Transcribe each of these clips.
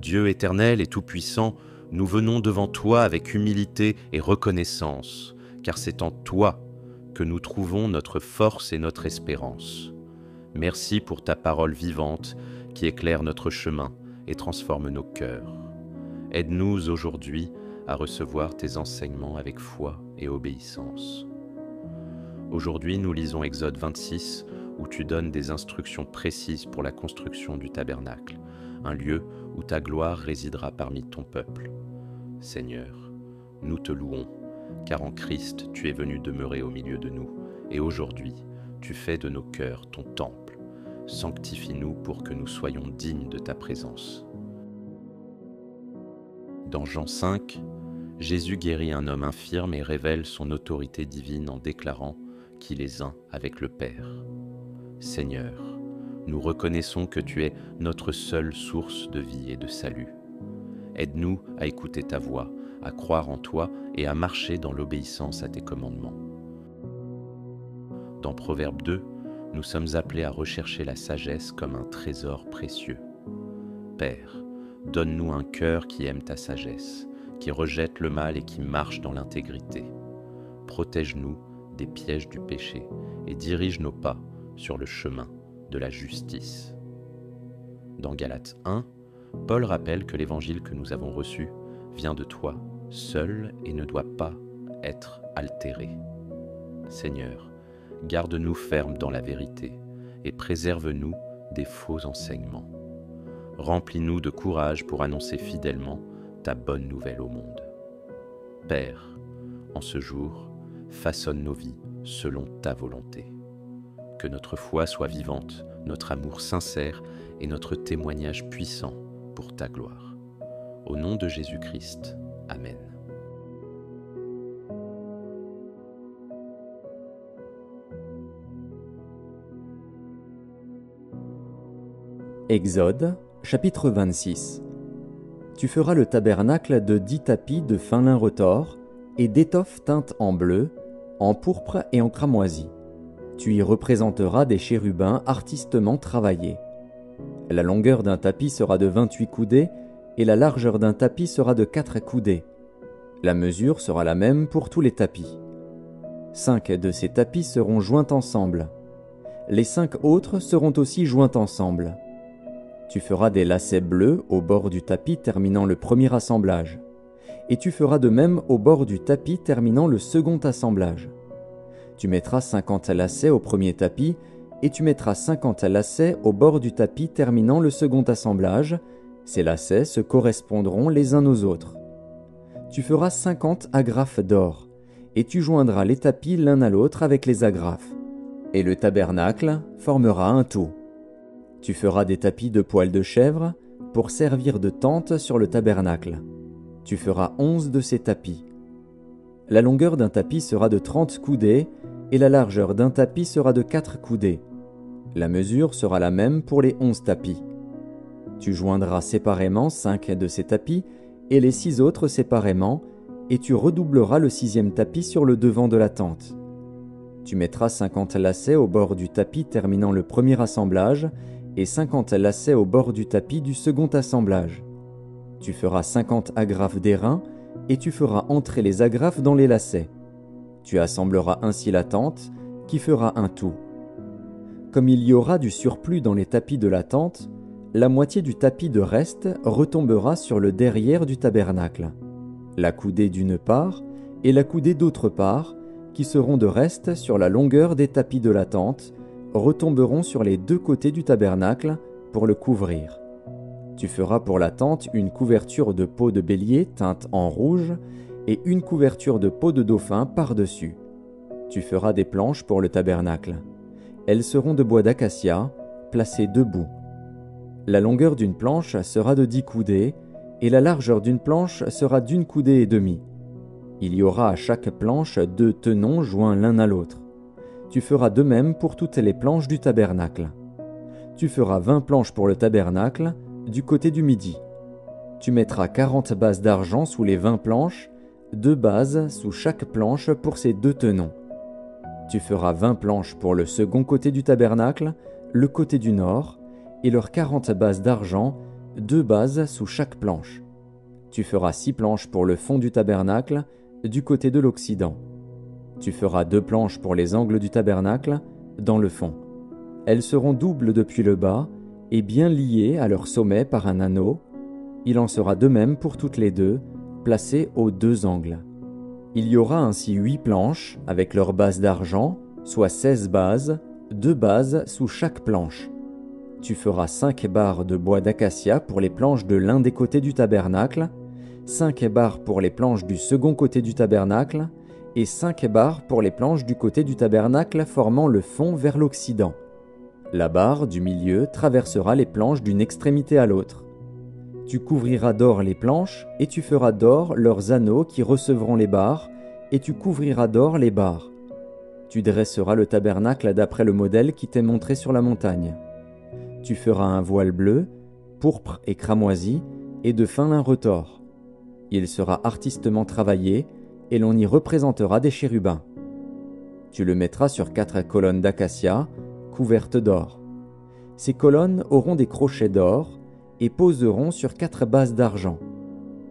Dieu éternel et tout-puissant, nous venons devant toi avec humilité et reconnaissance, car c'est en toi que nous trouvons notre force et notre espérance. Merci pour ta parole vivante qui éclaire notre chemin et transforme nos cœurs. Aide-nous aujourd'hui à recevoir tes enseignements avec foi et obéissance. Aujourd'hui, nous lisons Exode 26, où tu donnes des instructions précises pour la construction du tabernacle, un lieu où ta gloire résidera parmi ton peuple. Seigneur, nous te louons, car en Christ tu es venu demeurer au milieu de nous, et aujourd'hui tu fais de nos cœurs ton temple. Sanctifie-nous pour que nous soyons dignes de ta présence. Dans Jean 5, Jésus guérit un homme infirme et révèle son autorité divine en déclarant qu'il est un avec le Père. Seigneur, nous reconnaissons que tu es notre seule source de vie et de salut. Aide-nous à écouter ta voix, à croire en toi et à marcher dans l'obéissance à tes commandements. Dans Proverbe 2, nous sommes appelés à rechercher la sagesse comme un trésor précieux. Père, donne-nous un cœur qui aime ta sagesse, qui rejette le mal et qui marche dans l'intégrité. Protège-nous des pièges du péché et dirige nos pas sur le chemin de la justice. Dans Galates 1, Paul rappelle que l'évangile que nous avons reçu vient de toi seul et ne doit pas être altéré. Seigneur, garde-nous fermes dans la vérité et préserve-nous des faux enseignements. Remplis-nous de courage pour annoncer fidèlement ta bonne nouvelle au monde. Père, en ce jour, façonne nos vies selon ta volonté. Que notre foi soit vivante, notre amour sincère et notre témoignage puissant pour ta gloire. Au nom de Jésus-Christ, Amen. Exode, chapitre 26. Tu feras le tabernacle de 10 tapis de fin lin retors et d'étoffe teinte en bleu, en pourpre et en cramoisi. Tu y représenteras des chérubins artistement travaillés. La longueur d'un tapis sera de 28 coudées et la largeur d'un tapis sera de 4 coudées. La mesure sera la même pour tous les tapis. 5 de ces tapis seront joints ensemble. Les 5 autres seront aussi joints ensemble. Tu feras des lacets bleus au bord du tapis terminant le premier assemblage. Et tu feras de même au bord du tapis terminant le second assemblage. Tu mettras 50 lacets au premier tapis, et tu mettras 50 lacets au bord du tapis terminant le second assemblage. Ces lacets se correspondront les uns aux autres. Tu feras 50 agrafes d'or, et tu joindras les tapis l'un à l'autre avec les agrafes. Et le tabernacle formera un tout. Tu feras des tapis de poil de chèvre pour servir de tente sur le tabernacle. Tu feras 11 de ces tapis. La longueur d'un tapis sera de 30 coudées et la largeur d'un tapis sera de 4 coudées. La mesure sera la même pour les 11 tapis. Tu joindras séparément 5 de ces tapis et les 6 autres séparément, et tu redoubleras le 6e tapis sur le devant de la tente. Tu mettras 50 lacets au bord du tapis terminant le premier assemblage et 50 lacets au bord du tapis du second assemblage. Tu feras 50 agrafes d'airain et tu feras entrer les agrafes dans les lacets. Tu assembleras ainsi la tente, qui fera un tout. Comme il y aura du surplus dans les tapis de la tente, la moitié du tapis de reste retombera sur le derrière du tabernacle. La coudée d'une part et la coudée d'autre part, qui seront de reste sur la longueur des tapis de la tente, retomberont sur les 2 côtés du tabernacle pour le couvrir. Tu feras pour la tente une couverture de peau de bélier teinte en rouge et une couverture de peau de dauphin par-dessus. Tu feras des planches pour le tabernacle. Elles seront de bois d'acacia, placées debout. La longueur d'une planche sera de 10 coudées et la largeur d'une planche sera d'1 coudée et demie. Il y aura à chaque planche 2 tenons joints l'un à l'autre. Tu feras de même pour toutes les planches du tabernacle. Tu feras 20 planches pour le tabernacle, du côté du midi. Tu mettras 40 bases d'argent sous les 20 planches, 2 bases sous chaque planche pour ces 2 tenons. Tu feras 20 planches pour le second côté du tabernacle, le côté du nord, et leurs 40 bases d'argent, 2 bases sous chaque planche. Tu feras 6 planches pour le fond du tabernacle, du côté de l'Occident. Tu feras 2 planches pour les angles du tabernacle, dans le fond. Elles seront doubles depuis le bas et bien liées à leur sommet par un anneau. Il en sera de même pour toutes les deux, placées aux 2 angles. Il y aura ainsi 8 planches avec leurs bases d'argent, soit 16 bases, 2 bases sous chaque planche. Tu feras 5 barres de bois d'acacia pour les planches de l'un des côtés du tabernacle, 5 barres pour les planches du second côté du tabernacle, et 5 barres pour les planches du côté du tabernacle formant le fond vers l'Occident. La barre du milieu traversera les planches d'une extrémité à l'autre. Tu couvriras d'or les planches, et tu feras d'or leurs anneaux qui recevront les barres, et tu couvriras d'or les barres. Tu dresseras le tabernacle d'après le modèle qui t'est montré sur la montagne. Tu feras un voile bleu, pourpre et cramoisi, et de fin lin retors. Il sera artistement travaillé, et l'on y représentera des chérubins. Tu le mettras sur 4 colonnes d'acacia, couvertes d'or. Ces colonnes auront des crochets d'or, et poseront sur 4 bases d'argent.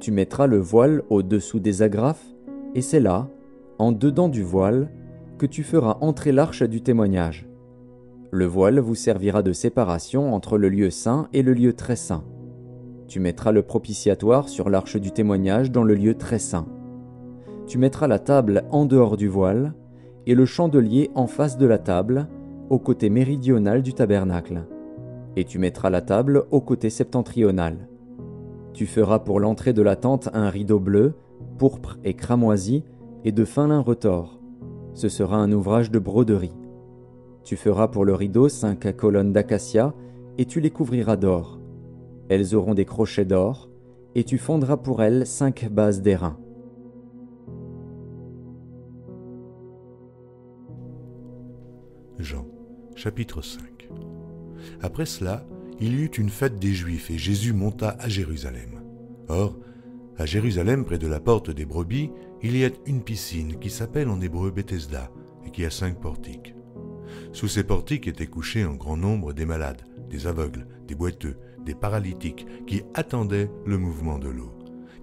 Tu mettras le voile au-dessous des agrafes, et c'est là, en dedans du voile, que tu feras entrer l'arche du témoignage. Le voile vous servira de séparation entre le lieu saint et le lieu très saint. Tu mettras le propitiatoire sur l'arche du témoignage dans le lieu très saint. Tu mettras la table en dehors du voile, et le chandelier en face de la table, au côté méridional du tabernacle. Et tu mettras la table au côté septentrional. Tu feras pour l'entrée de la tente un rideau bleu, pourpre et cramoisi, et de fin lin retors. Ce sera un ouvrage de broderie. Tu feras pour le rideau 5 colonnes d'acacia, et tu les couvriras d'or. Elles auront des crochets d'or, et tu fondras pour elles 5 bases d'airain. Jean, chapitre 5. Après cela, il y eut une fête des Juifs et Jésus monta à Jérusalem. Or, à Jérusalem, près de la porte des brebis, il y a une piscine qui s'appelle en hébreu Bethesda et qui a 5 portiques. Sous ces portiques étaient couchés en grand nombre des malades, des aveugles, des boiteux, des paralytiques qui attendaient le mouvement de l'eau.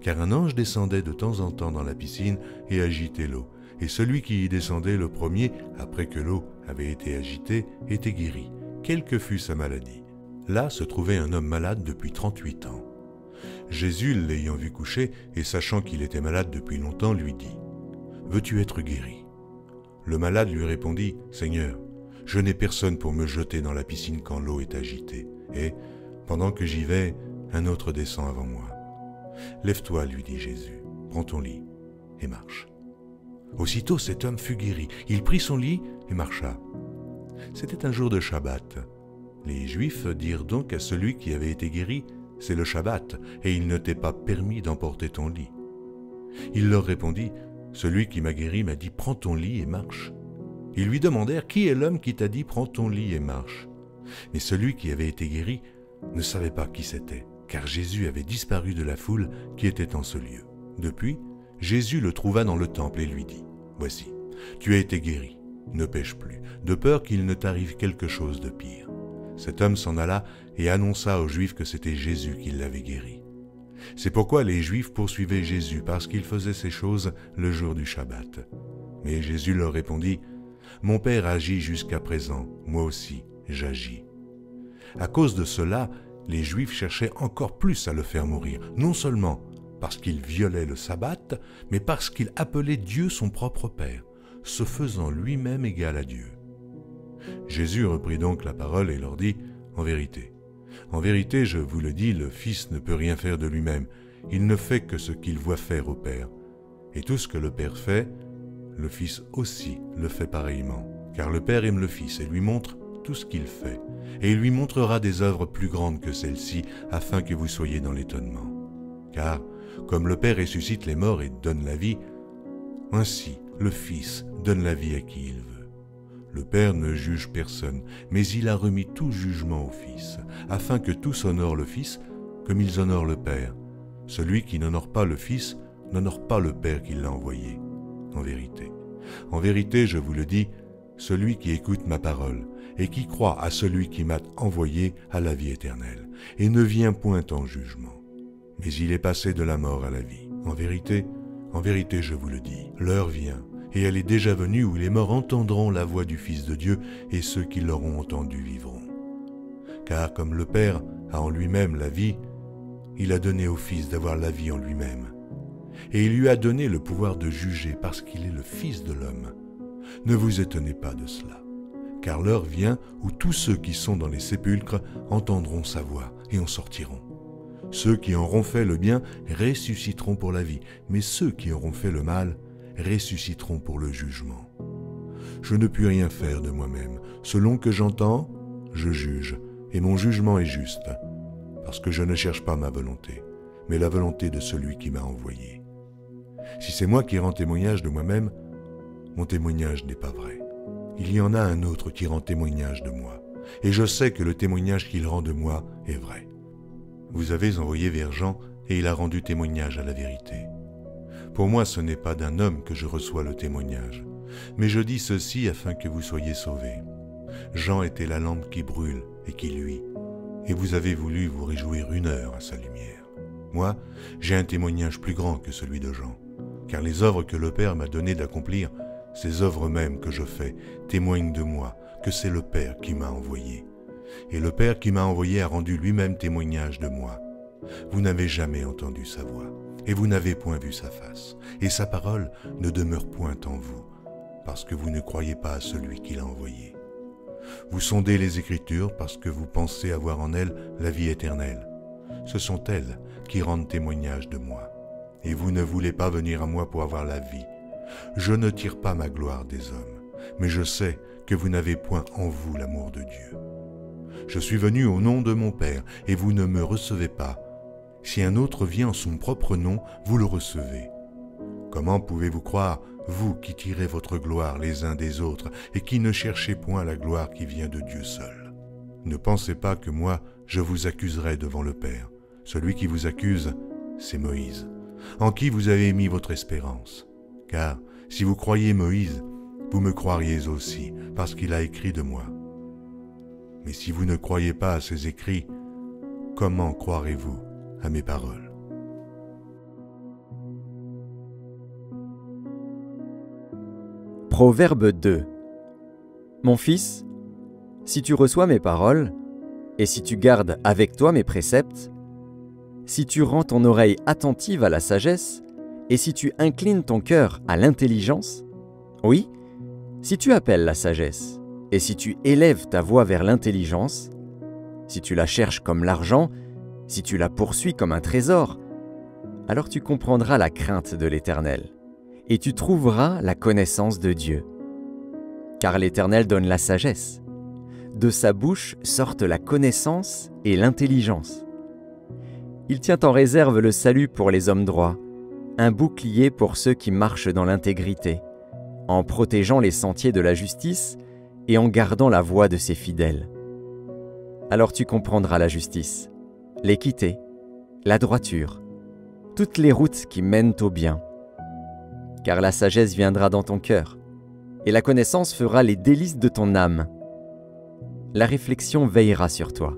Car un ange descendait de temps en temps dans la piscine et agitait l'eau. Et celui qui y descendait le premier, après que l'eau avait été agitée, était guéri, quelle que fût sa maladie. Là se trouvait un homme malade depuis 38 ans. Jésus, l'ayant vu coucher et sachant qu'il était malade depuis longtemps, lui dit « Veux-tu être guéri ?» Le malade lui répondit « Seigneur, je n'ai personne pour me jeter dans la piscine quand l'eau est agitée, et, pendant que j'y vais, un autre descend avant moi. Lève-toi, lui dit Jésus, prends ton lit et marche. » Aussitôt cet homme fut guéri. Il prit son lit et marcha. C'était un jour de Shabbat. Les Juifs dirent donc à celui qui avait été guéri, « C'est le Shabbat, et il ne t'est pas permis d'emporter ton lit. » Il leur répondit, « Celui qui m'a guéri m'a dit, prends ton lit et marche. » Ils lui demandèrent, « Qui est l'homme qui t'a dit, prends ton lit et marche ?» Mais celui qui avait été guéri ne savait pas qui c'était, car Jésus avait disparu de la foule qui était en ce lieu. Depuis, Jésus le trouva dans le temple et lui dit, « Voici, tu as été guéri, ne pêche plus, de peur qu'il ne t'arrive quelque chose de pire. » Cet homme s'en alla et annonça aux Juifs que c'était Jésus qui l'avait guéri. C'est pourquoi les Juifs poursuivaient Jésus, parce qu'il faisait ces choses le jour du Shabbat. Mais Jésus leur répondit, « Mon Père agit jusqu'à présent, moi aussi j'agis. » À cause de cela, les Juifs cherchaient encore plus à le faire mourir, non seulement parce qu'il violait le sabbat, mais parce qu'il appelait Dieu son propre Père, se faisant lui-même égal à Dieu. Jésus reprit donc la parole et leur dit, « En vérité, je vous le dis, le Fils ne peut rien faire de lui-même, il ne fait que ce qu'il voit faire au Père. Et tout ce que le Père fait, le Fils aussi le fait pareillement, car le Père aime le Fils et lui montre tout ce qu'il fait, et il lui montrera des œuvres plus grandes que celles-ci, afin que vous soyez dans l'étonnement. Car, comme le Père ressuscite les morts et donne la vie, ainsi le Fils donne la vie à qui il veut. Le Père ne juge personne, mais il a remis tout jugement au Fils, afin que tous honorent le Fils comme ils honorent le Père. Celui qui n'honore pas le Fils n'honore pas le Père qui l'a envoyé. En vérité, je vous le dis, celui qui écoute ma parole et qui croit à celui qui m'a envoyé à la vie éternelle, et ne vient point en jugement, mais il est passé de la mort à la vie. En vérité, je vous le dis, l'heure vient, et elle est déjà venue où les morts entendront la voix du Fils de Dieu, et ceux qui l'auront entendu vivront. Car comme le Père a en lui-même la vie, il a donné au Fils d'avoir la vie en lui-même. Et il lui a donné le pouvoir de juger parce qu'il est le Fils de l'homme. Ne vous étonnez pas de cela, car l'heure vient où tous ceux qui sont dans les sépulcres entendront sa voix et en sortiront. Ceux qui auront fait le bien ressusciteront pour la vie, mais ceux qui auront fait le mal ressusciteront pour le jugement. Je ne puis rien faire de moi-même. Selon que j'entends, je juge, et mon jugement est juste, parce que je ne cherche pas ma volonté, mais la volonté de celui qui m'a envoyé. Si c'est moi qui rends témoignage de moi-même, mon témoignage n'est pas vrai. Il y en a un autre qui rend témoignage de moi, et je sais que le témoignage qu'il rend de moi est vrai. Vous avez envoyé vers Jean, et il a rendu témoignage à la vérité. Pour moi, ce n'est pas d'un homme que je reçois le témoignage, mais je dis ceci afin que vous soyez sauvés. Jean était la lampe qui brûle et qui luit, et vous avez voulu vous réjouir 1 heure à sa lumière. Moi, j'ai un témoignage plus grand que celui de Jean, car les œuvres que le Père m'a donné d'accomplir, ces œuvres mêmes que je fais, témoignent de moi, que c'est le Père qui m'a envoyé. Et le Père qui m'a envoyé a rendu lui-même témoignage de moi. Vous n'avez jamais entendu sa voix, et vous n'avez point vu sa face, et sa parole ne demeure point en vous, parce que vous ne croyez pas à celui qui l'a envoyé. Vous sondez les Écritures parce que vous pensez avoir en elles la vie éternelle. Ce sont elles qui rendent témoignage de moi, et vous ne voulez pas venir à moi pour avoir la vie. Je ne tire pas ma gloire des hommes, mais je sais que vous n'avez point en vous l'amour de Dieu. Je suis venu au nom de mon Père, et vous ne me recevez pas. Si un autre vient en son propre nom, vous le recevez. Comment pouvez-vous croire, vous qui tirez votre gloire les uns des autres, et qui ne cherchez point la gloire qui vient de Dieu seul? Ne pensez pas que moi, je vous accuserai devant le Père. Celui qui vous accuse, c'est Moïse, en qui vous avez mis votre espérance. Car si vous croyez Moïse, vous me croiriez aussi, parce qu'il a écrit de moi. Mais si vous ne croyez pas à ses écrits, comment croirez-vous à mes paroles? Proverbe 2. Mon fils, si tu reçois mes paroles, et si tu gardes avec toi mes préceptes, si tu rends ton oreille attentive à la sagesse, et si tu inclines ton cœur à l'intelligence, oui, si tu appelles la sagesse, et si tu élèves ta voix vers l'intelligence, si tu la cherches comme l'argent, si tu la poursuis comme un trésor, alors tu comprendras la crainte de l'Éternel, et tu trouveras la connaissance de Dieu. Car l'Éternel donne la sagesse. De sa bouche sortent la connaissance et l'intelligence. Il tient en réserve le salut pour les hommes droits, un bouclier pour ceux qui marchent dans l'intégrité, en protégeant les sentiers de la justice et en gardant la voie de ses fidèles. Alors tu comprendras la justice, l'équité, la droiture, toutes les routes qui mènent au bien. Car la sagesse viendra dans ton cœur, et la connaissance fera les délices de ton âme. La réflexion veillera sur toi,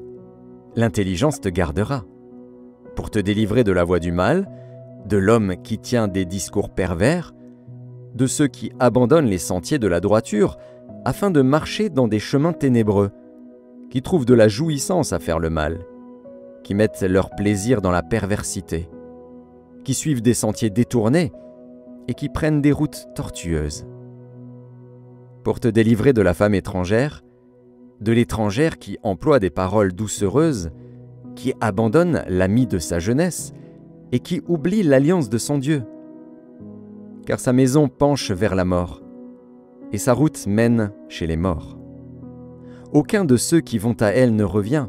l'intelligence te gardera, pour te délivrer de la voie du mal, de l'homme qui tient des discours pervers, de ceux qui abandonnent les sentiers de la droiture, afin de marcher dans des chemins ténébreux, qui trouvent de la jouissance à faire le mal, qui mettent leur plaisir dans la perversité, qui suivent des sentiers détournés et qui prennent des routes tortueuses. Pour te délivrer de la femme étrangère, de l'étrangère qui emploie des paroles doucereuses, qui abandonne l'ami de sa jeunesse et qui oublie l'alliance de son Dieu. Car sa maison penche vers la mort, et sa route mène chez les morts. Aucun de ceux qui vont à elle ne revient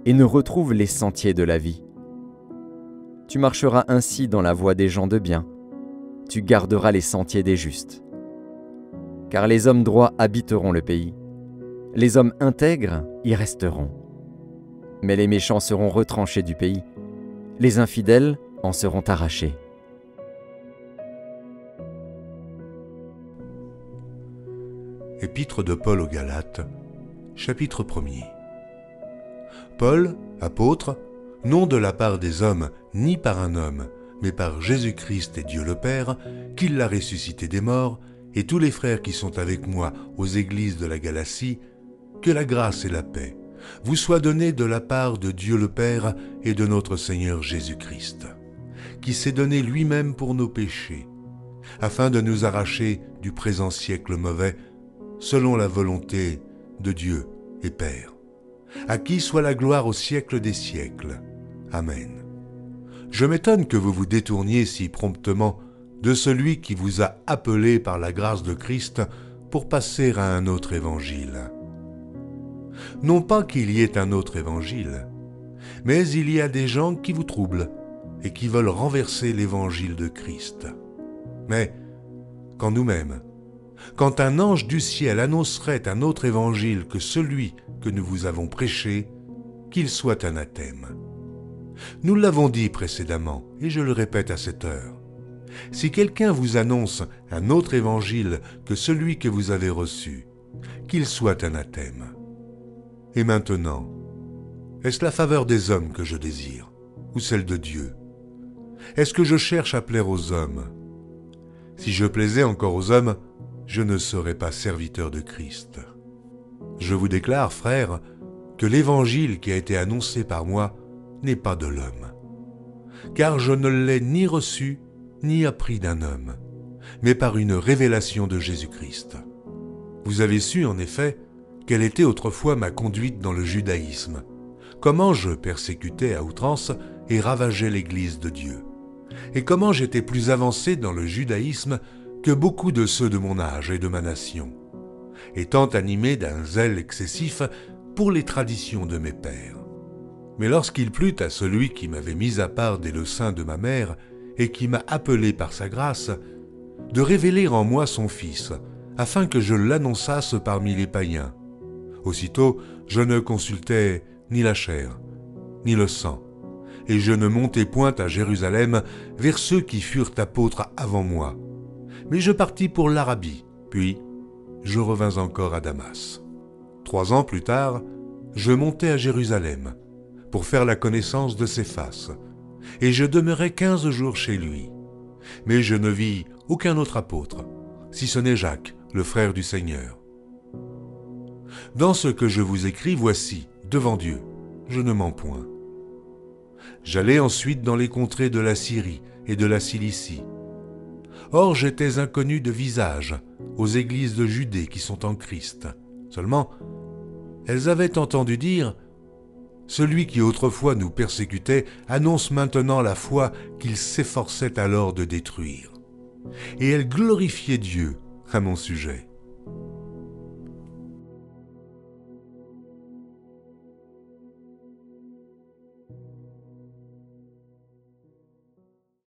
et ne retrouve les sentiers de la vie. Tu marcheras ainsi dans la voie des gens de bien, tu garderas les sentiers des justes. Car les hommes droits habiteront le pays, les hommes intègres y resteront. Mais les méchants seront retranchés du pays, les infidèles en seront arrachés. Et Épître de Paul aux Galates, chapitre 1er. Paul, apôtre, non de la part des hommes, ni par un homme, mais par Jésus-Christ et Dieu le Père, qui l'a ressuscité des morts, et tous les frères qui sont avec moi aux églises de la Galatie, que la grâce et la paix vous soient données de la part de Dieu le Père et de notre Seigneur Jésus-Christ, qui s'est donné lui-même pour nos péchés, afin de nous arracher du présent siècle mauvais, selon la volonté de Dieu et Père, à qui soit la gloire au siècle des siècles. Amen. Je m'étonne que vous vous détourniez si promptement de celui qui vous a appelé par la grâce de Christ pour passer à un autre évangile. Non pas qu'il y ait un autre évangile, mais il y a des gens qui vous troublent et qui veulent renverser l'évangile de Christ. Mais quand nous-mêmes, quand un ange du ciel annoncerait un autre évangile que celui que nous vous avons prêché, qu'il soit anathème. Nous l'avons dit précédemment, et je le répète à cette heure. Si quelqu'un vous annonce un autre évangile que celui que vous avez reçu, qu'il soit anathème. Et maintenant, est-ce la faveur des hommes que je désire, ou celle de Dieu? Est-ce que je cherche à plaire aux hommes? Si je plaisais encore aux hommes, je ne serais pas serviteur de Christ. Je vous déclare, frères, que l'évangile qui a été annoncé par moi n'est pas de l'homme. Car je ne l'ai ni reçu, ni appris d'un homme, mais par une révélation de Jésus-Christ. Vous avez su, en effet, quelle était autrefois ma conduite dans le judaïsme, comment je persécutais à outrance et ravageais l'Église de Dieu, et comment j'étais plus avancé dans le judaïsme que beaucoup de ceux de mon âge et de ma nation, étant animé d'un zèle excessif pour les traditions de mes pères. Mais lorsqu'il plut à celui qui m'avait mis à part dès le sein de ma mère et qui m'a appelé par sa grâce, de révéler en moi son Fils, afin que je l'annonçasse parmi les païens, aussitôt je ne consultais ni la chair, ni le sang, et je ne montai point à Jérusalem vers ceux qui furent apôtres avant moi, mais je partis pour l'Arabie, puis je revins encore à Damas. 3 ans plus tard, je montai à Jérusalem, pour faire la connaissance de Céphas, et je demeurai 15 jours chez lui. Mais je ne vis aucun autre apôtre, si ce n'est Jacques, le frère du Seigneur. Dans ce que je vous écris, voici, devant Dieu, je ne mens point. J'allai ensuite dans les contrées de la Syrie et de la Cilicie. Or j'étais inconnu de visage aux églises de Judée qui sont en Christ. Seulement, elles avaient entendu dire « Celui qui autrefois nous persécutait annonce maintenant la foi qu'il s'efforçait alors de détruire. » Et elles glorifiaient Dieu à mon sujet.